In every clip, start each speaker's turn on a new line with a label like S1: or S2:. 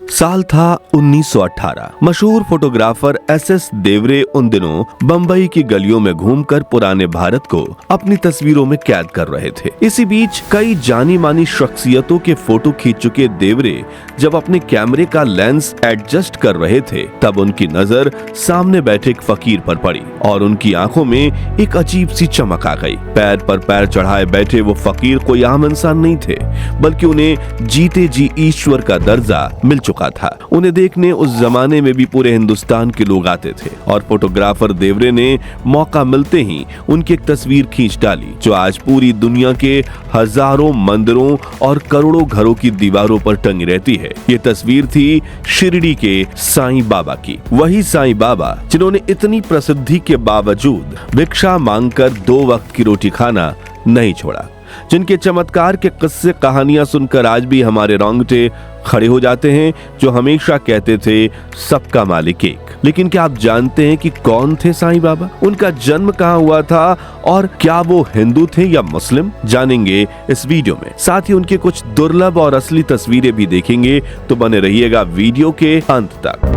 S1: साल था 1918। मशहूर फोटोग्राफर एस देवरे उन दिनों बंबई की गलियों में घूमकर पुराने भारत को अपनी तस्वीरों में कैद कर रहे थे। इसी बीच कई जानी मानी शख्सियतों के फोटो खींच चुके देवरे जब अपने कैमरे का लेंस एडजस्ट कर रहे थे, तब उनकी नजर सामने बैठे एक फकीर पर पड़ी और उनकी आंखों में एक अजीब सी चमक आ गई। पैर पर पैर चढ़ाए बैठे वो फकीर कोई आम इंसान नहीं थे, बल्कि उन्हें जीते जी ईश्वर का दर्जा मिल चुका था। उन्हें देखने उस जमाने में भी पूरे हिंदुस्तान के लोग आते थे और फोटोग्राफर देवरे ने मौका मिलते ही उनकी एक तस्वीर खींच डाली, जो आज पूरी दुनिया के हजारों मंदिरों और करोड़ों घरों की दीवारों पर टंगी रहती है। ये तस्वीर थी शिरडी के साईं बाबा की। वही साईं बाबा जिन्होंने इतनी प्रसिद्धि के बावजूद भिक्षा मांगकर 2 वक्त की रोटी खाना नहीं छोड़ा, जिनके चमत्कार के किस्से कहानियां सुनकर आज भी हमारे रोंगटे खड़े हो जाते हैं, जो हमेशा कहते थे सबका मालिक एक। लेकिन क्या आप जानते हैं कि कौन थे साईं बाबा? उनका जन्म कहाँ हुआ था और क्या वो हिंदू थे या मुस्लिम? जानेंगे इस वीडियो में। साथ ही उनके कुछ दुर्लभ और असली तस्वीरें भी देखेंगे, तो बने रहिएगा वीडियो के अंत तक।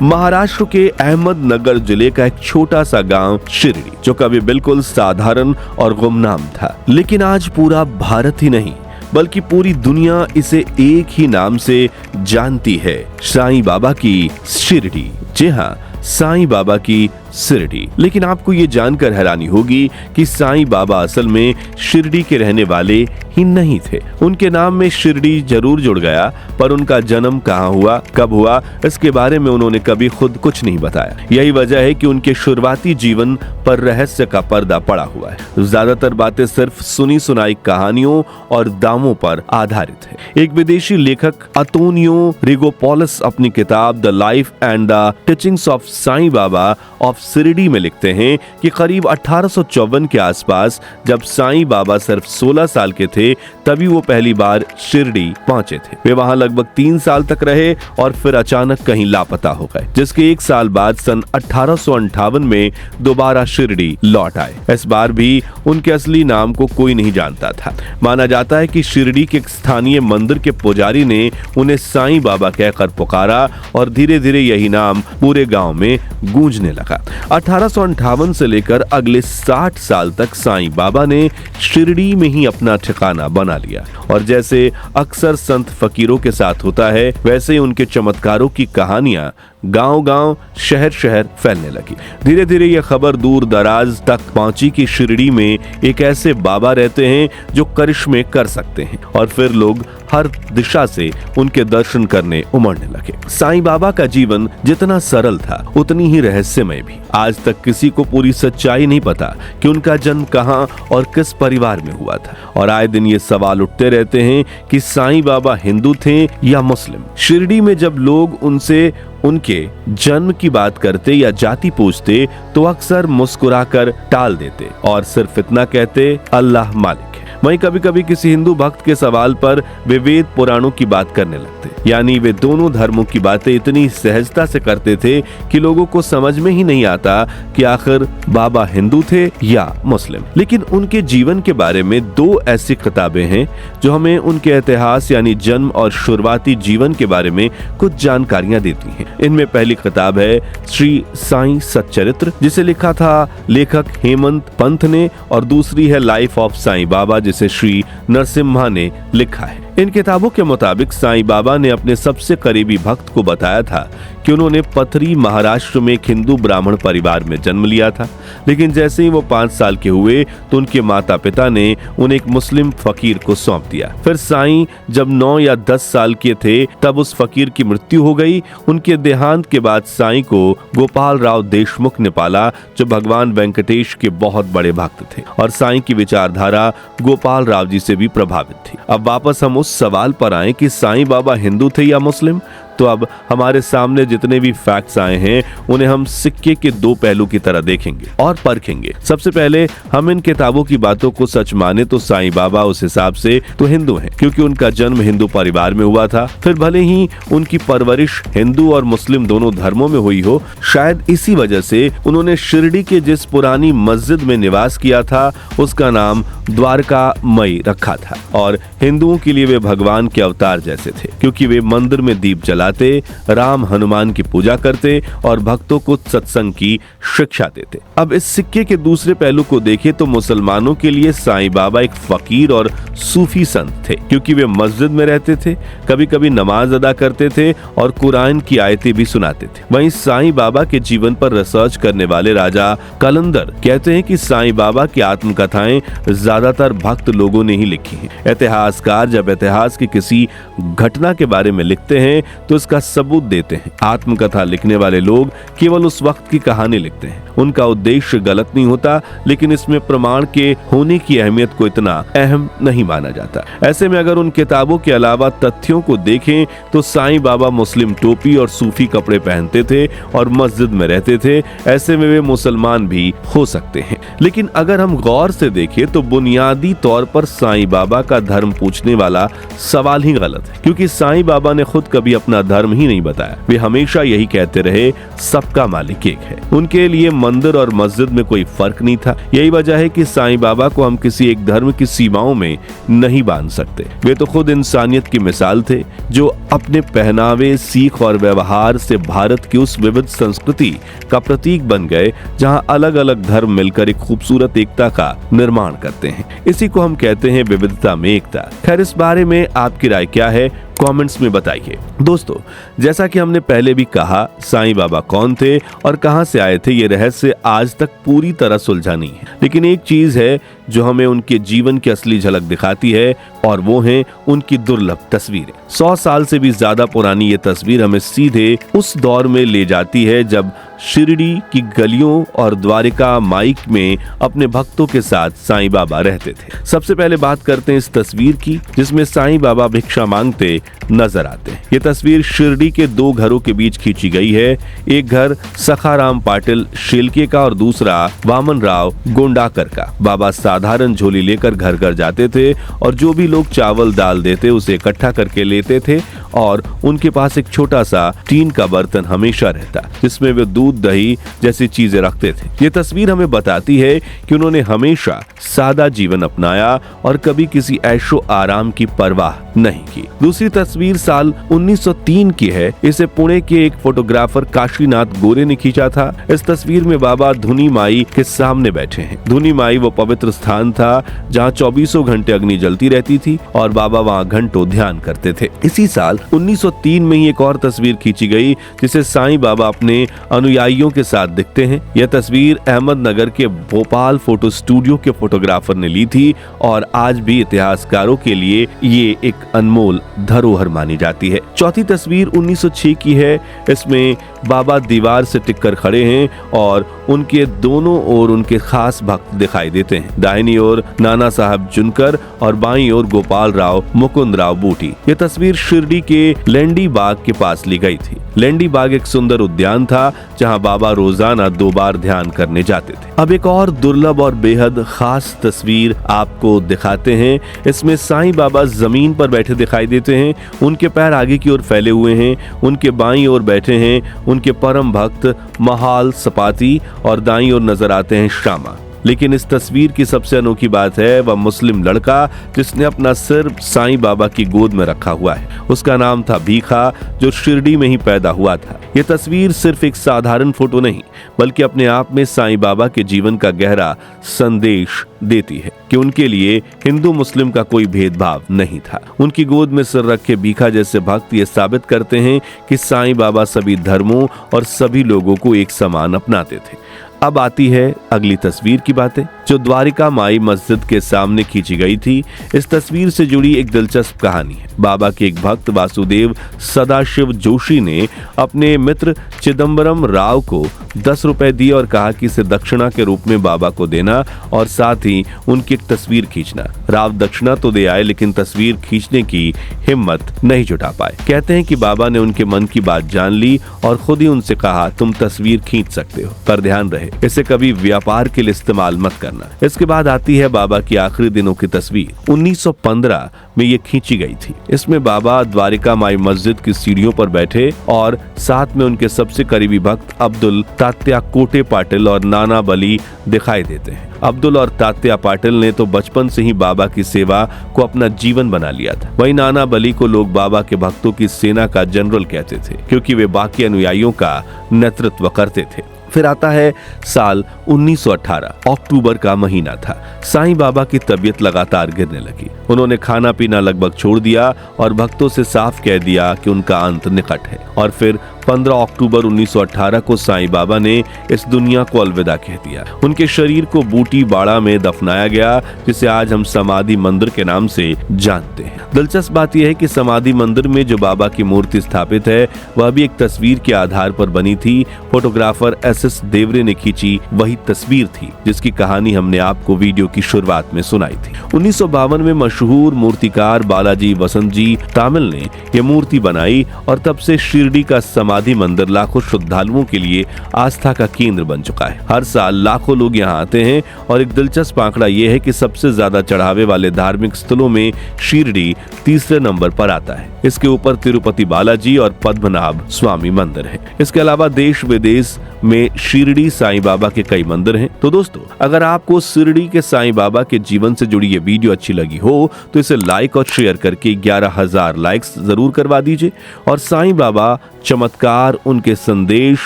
S1: महाराष्ट्र के अहमदनगर जिले का एक छोटा सा गांव शिरडी, जो कभी बिल्कुल साधारण और गुमनाम था, लेकिन आज पूरा भारत ही नहीं बल्कि पूरी दुनिया इसे एक ही नाम से जानती है, साईं बाबा की शिरडी। जी हाँ, साईं बाबा की शिरडी। लेकिन आपको ये जानकर हैरानी होगी कि साईं बाबा असल में शिरडी के रहने वाले ही नहीं थे। उनके नाम में शिरडी जरूर जुड़ गया, पर उनका जन्म कहाँ हुआ, कब हुआ, इसके बारे में उन्होंने कभी खुद कुछ नहीं बताया। यही वजह है कि उनके शुरुआती जीवन पर रहस्य का पर्दा पड़ा हुआ है। ज्यादातर बातें सिर्फ सुनी सुनाई कहानियों और दावों पर आधारित है। एक विदेशी लेखक अतोनियो रिगोपोलिस अपनी किताब the life and the teachings of Sai Baba of Shirdi में लिखते हैं कि करीब 1854 के आसपास जब साईं बाबा सिर्फ 16 साल के थे, तभी वो पहली बार शिरडी पहुंचे थे। वे वहां लगभग 3 साल तक रहे और फिर अचानक कहीं लापता हो गए, जिसके 1 साल बाद सन 1858 में दोबारा शिरडी लौट आए। इस बार भी उनके असली नाम को कोई नहीं जानता था। माना जाता है कि शिरडी के स्थानीय मंदिर के पुजारी ने उन्हें साईं बाबा कहकर पुकारा और धीरे धीरे यही नाम पूरे गांव में गूंजने लगा। 1858 से लेकर अगले 60 साल तक साईं बाबा ने शिरडी में ही अपना ठिकाना बना लिया और जैसे अक्सर संत फकीरों के साथ होता है, वैसे ही उनके चमत्कारों की कहानियां गांव-गांव, शहर-शहर फैलने लगी। धीरे धीरे यह खबर दूर दराज तक पहुंची कि शिरडी में एक ऐसे बाबा रहते हैं जो करिश्मे कर सकते हैं, और फिर लोग हर दिशा से उनके दर्शन करने उमड़ने लगे। साईं बाबा का जीवन जितना सरल था, उतनी ही रहस्यमय भी। आज तक किसी को पूरी सच्चाई नहीं पता कि उनका जन्म कहां और किस परिवार में हुआ था, और आए दिन ये सवाल उठते रहते हैं कि साईं बाबा हिंदू थे या मुस्लिम। शिरडी में जब लोग उनसे उनके जन्म की बात करते या जाति पूछते, तो अक्सर मुस्कुराकर टाल देते और सिर्फ इतना कहते, अल्लाह मालिक है। वहीं कभी कभी किसी हिंदू भक्त के सवाल पर वे वेद पुराणों की बात करने लगते, यानी वे दोनों धर्मों की बातें इतनी सहजता से करते थे कि लोगों को समझ में ही नहीं आता कि आखिर बाबा हिंदू थे या मुस्लिम। लेकिन उनके जीवन के बारे में 2 ऐसी किताबें हैं जो हमें उनके इतिहास यानी जन्म और शुरुआती जीवन के बारे में कुछ जानकारियां देती हैं। इनमें पहली किताब है श्री साईं सच्चरित्र, जिसे लिखा था लेखक हेमंत पंत ने, और दूसरी है लाइफ ऑफ साईं बाबा, जिसे श्री नरसिम्हा ने लिखा है। इन किताबों के मुताबिक साईं बाबा ने अपने सबसे करीबी भक्त को बताया था कि उन्होंने पथरी महाराष्ट्र में एक हिंदू ब्राह्मण परिवार में जन्म लिया था, लेकिन जैसे ही वो 5 साल के हुए तो उनके माता पिता ने उन्हें एक मुस्लिम फकीर को सौंप दिया। फिर साईं जब 9 या 10 साल के थे, तब उस फकीर की मृत्यु हो गई। उनके देहांत के बाद साईं को गोपाल राव देशमुख ने पाला, जो भगवान वेंकटेश के बहुत बड़े भक्त थे, और साईं की विचारधारा गोपाल राव जी से भी प्रभावित थी। अब वापस हम उस सवाल पर आए कि साईं बाबा हिंदू थे या मुस्लिम, तो अब हमारे सामने जितने भी फैक्ट्स आए हैं उन्हें हम सिक्के के दो पहलू की तरह देखेंगे और परखेंगे। सबसे पहले हम इन किताबों की बातों को सच माने तो साईं बाबा उस हिसाब से तो हिंदू हैं, क्योंकि उनका जन्म हिंदू परिवार में हुआ था। फिर भले ही उनकी परवरिश हिंदू और मुस्लिम दोनों धर्मों में हुई हो, शायद इसी वजह से उन्होंने शिरडी के जिस पुरानी मस्जिद में निवास किया था उसका नाम द्वारकामयी रखा था, और हिंदुओं के लिए वे भगवान के अवतार जैसे थे, क्योंकि वे मंदिर में दीप जलाते, राम हनुमान की पूजा करते और भक्तों को सत्संग की शिक्षा देते। अब इस सिक्के के दूसरे पहलू को देखें तो मुसलमानों के लिए साईं बाबा एक फकीर और सूफी संत थे, क्योंकि वे मस्जिद में रहते थे, कभी कभी नमाज अदा करते थे और कुरान की आयतें भी सुनाते थे। वहीं साईं बाबा के जीवन पर रिसर्च करने वाले राजा कलंदर कहते हैं कि साईं बाबा की आत्मकथाएं ज्यादातर भक्त लोगों ने ही लिखी हैं। इतिहासकार जब इतिहास की किसी घटना के बारे में लिखते हैं तो इसका सबूत देते हैं। आत्मकथा लिखने वाले लोग केवल उस वक्त की कहानी लिखते हैं, उनका उद्देश्य गलत नहीं होता, लेकिन इसमें प्रमाण के होने की अहमियत को इतना अहम नहीं माना जाता। ऐसे में अगर उन किताबों के अलावा तथ्यों को देखें तो साईं बाबा मुस्लिम टोपी और सूफी कपड़े पहनते थे और मस्जिद में रहते थे। ऐसे में वे मुसलमान भी हो सकते हैं। लेकिन अगर हम गौर से देखें तो बुनियादी तौर पर साईं बाबा का धर्म पूछने वाला सवाल ही गलत है, क्योंकि साईं बाबा ने खुद कभी अपना धर्म ही नहीं बताया। वे हमेशा यही कहते रहे, सबका मालिक एक है। उनके लिए मंदिर और मस्जिद में कोई फर्क नहीं था। यही वजह है कि साईं बाबा को हम किसी एक धर्म की सीमाओं में नहीं बांध सकते। वे तो खुद इंसानियत की मिसाल थे, जो अपने पहनावे, सीख और व्यवहार से भारत की उस विविध संस्कृति का प्रतीक बन गए जहां अलग अलग धर्म मिलकर एक खूबसूरत एकता का निर्माण करते हैं। इसी को हम कहते हैं विविधता में एकता। खैर, इस बारे में आपकी राय क्या है, कमेंट्स में बताइए। दोस्तों, जैसा कि हमने पहले भी कहा, साईं बाबा कौन थे और कहां से आए थे, ये रहस्य आज तक पूरी तरह सुलझा नहीं है। लेकिन एक चीज है जो हमें उनके जीवन की असली झलक दिखाती है, और वो है उनकी दुर्लभ तस्वीरें। 100 साल से भी ज्यादा पुरानी ये तस्वीर हमें सीधे उस दौर में ले जाती है जब शिरडी की गलियों और द्वारकामाई में अपने भक्तों के साथ साईं बाबा रहते थे। सबसे पहले बात करते हैं इस तस्वीर की, जिसमें साईं बाबा भिक्षा मांगते नजर आते हैं। ये तस्वीर शिरडी के दो घरों के बीच खींची गई है। एक घर सखाराम पाटिल शेलके का और दूसरा वामन राव गोंडाकर का। बाबा साधारण झोली लेकर घर घर जाते थे और जो भी लोग चावल दाल देते उसे इकट्ठा करके लेते थे, और उनके पास एक छोटा सा टीन का बर्तन हमेशा रहता, जिसमें वे दूध दही जैसी चीजें रखते थे। ये तस्वीर हमें बताती है कि उन्होंने हमेशा सादा जीवन अपनाया और कभी किसी ऐशो आराम की परवाह नहीं की। दूसरी तस्वीर साल 1903 की है। इसे पुणे के एक फोटोग्राफर काशीनाथ गोरे ने खींचा था। इस तस्वीर में बाबा धुनी माई के सामने बैठे हैं। धुनी माई वो पवित्र स्थान था जहाँ 24 घंटे अग्नि जलती रहती थी और बाबा वहाँ घंटों ध्यान करते थे। इसी साल 1903 में ही एक और तस्वीर खींची गई जिसे साईं बाबा अपने अनुयायियों के साथ दिखते हैं। यह तस्वीर अहमदनगर के भोपाल फोटो स्टूडियो के फोटोग्राफर ने ली थी और आज भी इतिहासकारों के लिए ये एक अनमोल धरोहर मानी जाती है। चौथी तस्वीर 1906 की है। इसमें बाबा दीवार से टिककर खड़े हैं और उनके दोनों ओर उनके खास भक्त दिखाई देते हैं। दाहिनी ओर नाना साहब जुनकर और बाईं ओर गोपाल राव मुकुंद राव बूटी। ये तस्वीर शिरडी के लेंडी बाग के पास ली गई थी। लेंडी बाग एक सुंदर उद्यान था जहां बाबा रोजाना 2 बार ध्यान करने जाते थे। अब एक और दुर्लभ और बेहद खास तस्वीर आपको दिखाते हैं। इसमें साईं बाबा जमीन पर बैठे दिखाई देते हैं। उनके पैर आगे की ओर फैले हुए हैं। उनके बाईं ओर बैठे हैं उनके परम भक्त महाल सपाती और दाईं ओर नजर आते हैं श्यामा। लेकिन इस तस्वीर की सबसे अनोखी बात है वह मुस्लिम लड़का जिसने अपना सिर साईं बाबा की गोद में रखा हुआ है। उसका नाम था भीखा, जो शिरडी में ही पैदा हुआ था। यह तस्वीर सिर्फ एक साधारण फोटो नहीं बल्कि अपने आप में साईं बाबा के जीवन का गहरा संदेश देती है कि उनके लिए हिंदू मुस्लिम का कोई भेदभाव नहीं था। उनकी गोद में सिर रखे भीखा जैसे भक्त ये साबित करते हैं कि साईं बाबा सभी धर्मों और सभी लोगों को एक समान अपनाते थे। अब आती है अगली तस्वीर की बातें, जो द्वारिका माई मस्जिद के सामने खींची गई थी। इस तस्वीर से जुड़ी एक दिलचस्प कहानी है। बाबा के एक भक्त वासुदेव सदाशिव जोशी ने अपने मित्र चिदम्बरम राव को 10 रुपए दिए और कहा कि इसे दक्षिणा के रूप में बाबा को देना और साथ ही उनकी एक तस्वीर खींचना। राव दक्षिणा तो दे आए, लेकिन तस्वीर खींचने की हिम्मत नहीं जुटा पाए। कहते हैं कि बाबा ने उनके मन की बात जान ली और खुद ही उनसे कहा, तुम तस्वीर खींच सकते हो, पर ध्यान रहे इसे कभी व्यापार के लिए इस्तेमाल मत करना। इसके बाद आती है बाबा की आखिरी दिनों की तस्वीर। 1915 में ये खींची गई थी। इसमें बाबा द्वारिका माई मस्जिद की सीढ़ियों पर बैठे और साथ में उनके सबसे करीबी भक्त अब्दुल तात्या कोटे पाटिल और नाना बली दिखाई देते हैं। अब्दुल और तात्या पाटिल ने तो बचपन से ही बाबा की सेवा को अपना जीवन बना लिया था। वहीं नाना बली को लोग बाबा के भक्तों की सेना का जनरल कहते थे, क्योंकि वे बाकी अनुयायियों का नेतृत्व करते थे। फिर आता है साल 1918, अक्टूबर का महीना था। साईं बाबा की तबीयत लगातार गिरने लगी। उन्होंने खाना पीना लगभग छोड़ दिया और भक्तों से साफ कह दिया कि उनका अंत निकट है। और फिर 15 अक्टूबर 1918 को साईं बाबा ने इस दुनिया को अलविदा कह दिया। उनके शरीर को बूटी बाड़ा में दफनाया गया, जिसे आज हम समाधि मंदिर के नाम से जानते हैं। दिलचस्प बात यह है कि समाधि मंदिर में जो बाबा की मूर्ति स्थापित है, वह भी एक तस्वीर के आधार पर बनी थी। फोटोग्राफर एस देवरे ने खींची वही तस्वीर थी जिसकी कहानी हमने आपको वीडियो की शुरुआत में सुनाई थी। 1952 में मशहूर मूर्तिकार बालाजी वसंत जी तामिल ने यह मूर्ति बनाई और तब से शिरडी का समाधि मंदिर लाखों श्रद्धालुओं के लिए आस्था का केंद्र बन चुका है। हर साल लाखों लोग यहाँ आते हैं और एक दिलचस्प आंकड़ा यह है कि सबसे ज्यादा चढ़ावे वाले धार्मिक स्थलों में शिरडी तीसरे नंबर पर आता है। इसके ऊपर तिरुपति बालाजी और पद्मनाभ स्वामी मंदिर है। इसके अलावा देश विदेश में शिरडी साईं बाबा के कई मंदिर हैं। तो दोस्तों, अगर आपको शिरडी के साईं बाबा के जीवन से जुड़ी ये वीडियो अच्छी लगी हो तो इसे लाइक और शेयर करके 11,000 लाइक्स जरूर करवा दीजिए। और साईं बाबा चमत्कार, उनके संदेश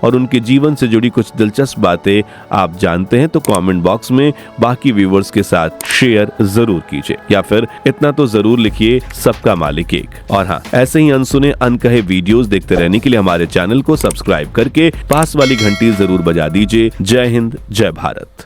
S1: और उनके जीवन से जुड़ी कुछ दिलचस्प बातें आप जानते हैं तो कमेंट बॉक्स में बाकी व्यूअर्स के साथ शेयर जरूर कीजिए, या फिर इतना तो जरूर लिखिए, सबका मालिक एक। और हाँ, ऐसे ही अनसुने अनकहे वीडियोस देखते रहने के लिए हमारे चैनल को सब्सक्राइब करके पास वाली घंटी जरूर बजा दीजिए। जय हिंद, जय भारत।